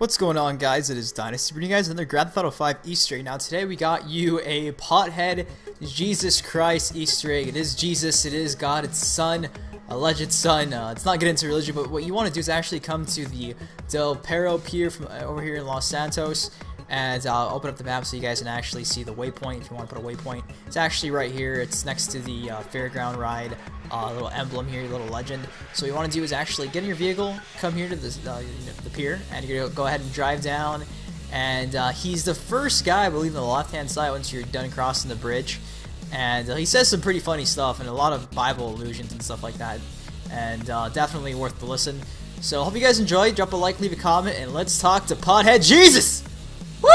What's going on, guys? It is Dynasty bringing you guys another Grand Theft Auto 5 Easter egg. Now today we got you a Pothead Jesus Christ Easter egg. It is Jesus, it is God, it's Son, alleged Son. It's not getting into religion, but what you want to do is actually come to the Del Perro Pier from over here in Los Santos, and I'll open up the map so you guys can actually see the waypoint if you want to put a waypoint. It's actually right here. It's next to the fairground ride. Little emblem here, little legend. So what you want to do is actually get in your vehicle, come here to this, the pier, and you're going to go ahead and drive down. And he's the first guy, I believe, on the left-hand side once you're done crossing the bridge. And he says some pretty funny stuff and a lot of Bible allusions and stuff like that. And definitely worth the listen. So hope you guys enjoy. Drop a like, leave a comment, and let's talk to Pothead Jesus! Woo!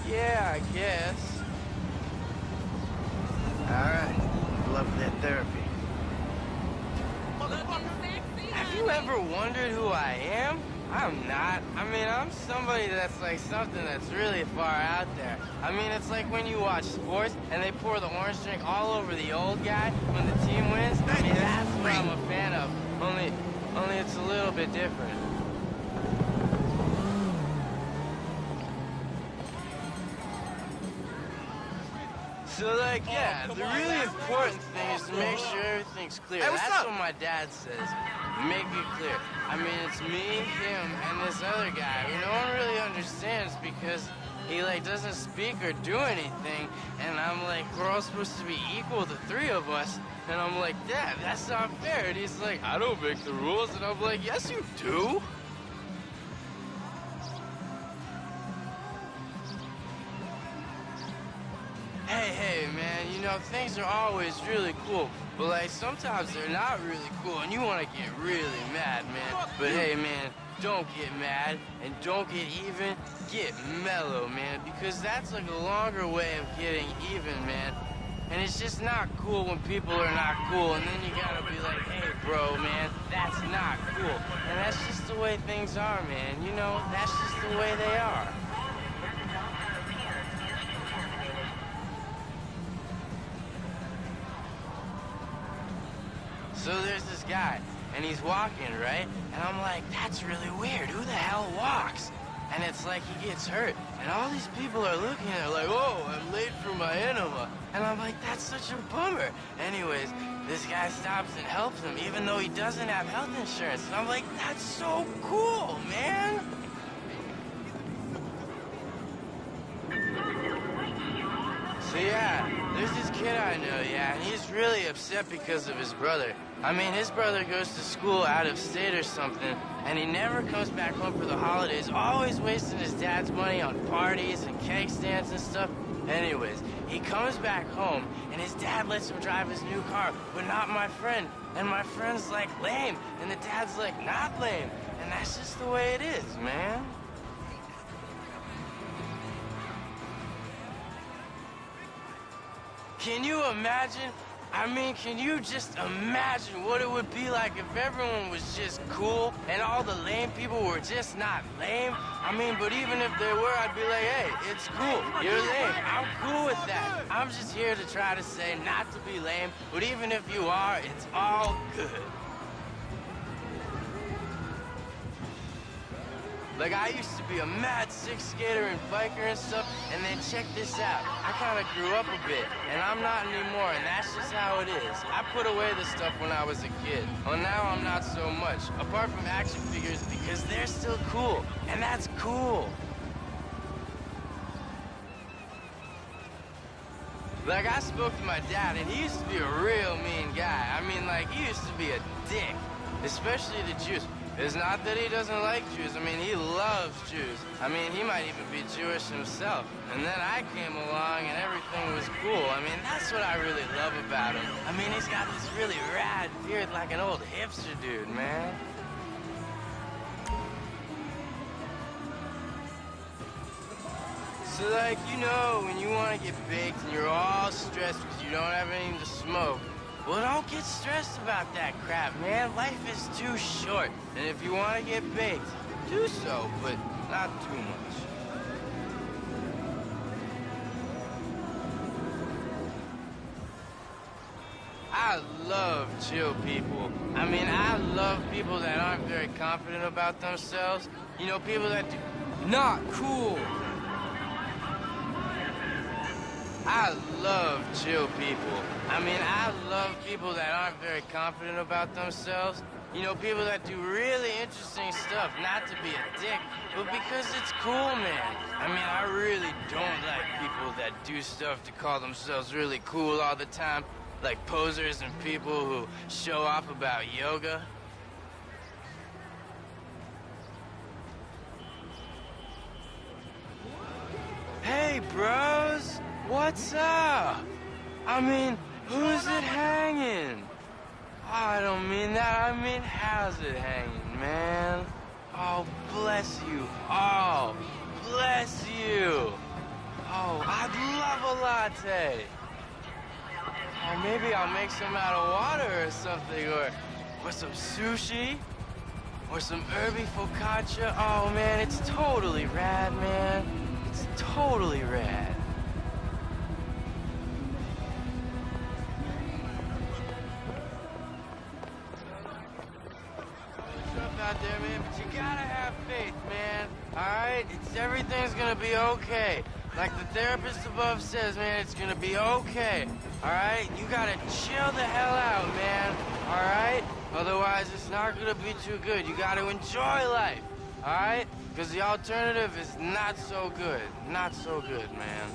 Yeah, I guess. Alright, love that therapy. Have you ever wondered who I am? I'm not. I mean, I'm somebody that's like something that's really far out there. I mean, it's like when you watch sports and they pour the orange drink all over the old guy when the team wins. I mean, that's what I'm a fan of. Only it's a little bit different. So, like, yeah, the really important thing is to make sure everything's clear. That's what my dad says. Make it clear. I mean, it's me, him, and this other guy who no one really understands because he, like, doesn't speak or do anything. And I'm like, we're all supposed to be equal, the three of us. And I'm like, Dad, that's not fair. And he's like, I don't make the rules. And I'm like, yes, you do. Hey, man, you know, things are always really cool, but, like, sometimes they're not really cool, and you want to get really mad, man. But, hey, man, don't get mad, and don't get even, get mellow, man, because that's, like, a longer way of getting even, man. And it's just not cool when people are not cool, and then you gotta be like, hey, bro, man, that's not cool. And that's just the way things are, man, you know, that's just the way they are. So there's this guy, and he's walking, right? And I'm like, that's really weird. Who the hell walks? And it's like he gets hurt. And all these people are looking at it like, oh, I'm late for my enema. And I'm like, that's such a bummer. Anyways, this guy stops and helps him, even though he doesn't have health insurance. And I'm like, that's so cool, man. So yeah, there's this kid I know, yeah, and he's really upset because of his brother. I mean, his brother goes to school out of state or something, and he never comes back home for the holidays, always wasting his dad's money on parties and cake stands and stuff. Anyways, he comes back home, and his dad lets him drive his new car, but not my friend. And my friend's like, lame, and the dad's like, not lame. And that's just the way it is, man. Can you imagine? I mean, can you just imagine what it would be like if everyone was just cool and all the lame people were just not lame? I mean, but even if they were, I'd be like, hey, it's cool. You're lame. I'm cool with that. I'm just here to try to say not to be lame, but even if you are, it's all good. Like, I used to be a mad sick skater and biker and stuff, and then check this out. I kind of grew up a bit, and I'm not anymore, and that's just how it is. I put away the stuff when I was a kid. Well, now I'm not so much, apart from action figures, because they're still cool, and that's cool. Like, I spoke to my dad, and he used to be a real mean guy. I mean, like, he used to be a dick, especially the Jews. It's not that he doesn't like Jews. I mean, he loves Jews. I mean, he might even be Jewish himself. And then I came along and everything was cool. I mean, that's what I really love about him. I mean, he's got this really rad beard like an old hipster dude, man. So, like, you know, when you want to get baked and you're all stressed because you don't have anything to smoke, well, don't get stressed about that crap, man. Life is too short. And if you want to get baked, do so, but not too much. I I love chill people. I mean, I love people that aren't very confident about themselves. You know, people that do... Not cool. I love chill people. I mean, I love people that aren't very confident about themselves. You know, people that do really interesting stuff, not to be a dick, but because it's cool, man. I mean, I really don't like people that do stuff to call themselves really cool all the time, like posers and people who show off about yoga. Hey, bros, what's up? I mean, who's it hanging? I don't mean that, I mean, how's it hanging, man? Oh, bless you. Oh, bless you. Oh, I'd love a latte. Oh, maybe I'll make some out of water or something, or some sushi, or some herby focaccia. Oh, man, it's totally rad, man. It's totally rad. Out there, man, but you gotta have faith, man. Alright? Everything's gonna be okay. Like the therapist above says, man, it's gonna be okay. Alright? You gotta chill the hell out, man. Alright? Otherwise, it's not gonna be too good. You gotta enjoy life. Alright? Because the alternative is not so good. Not so good, man.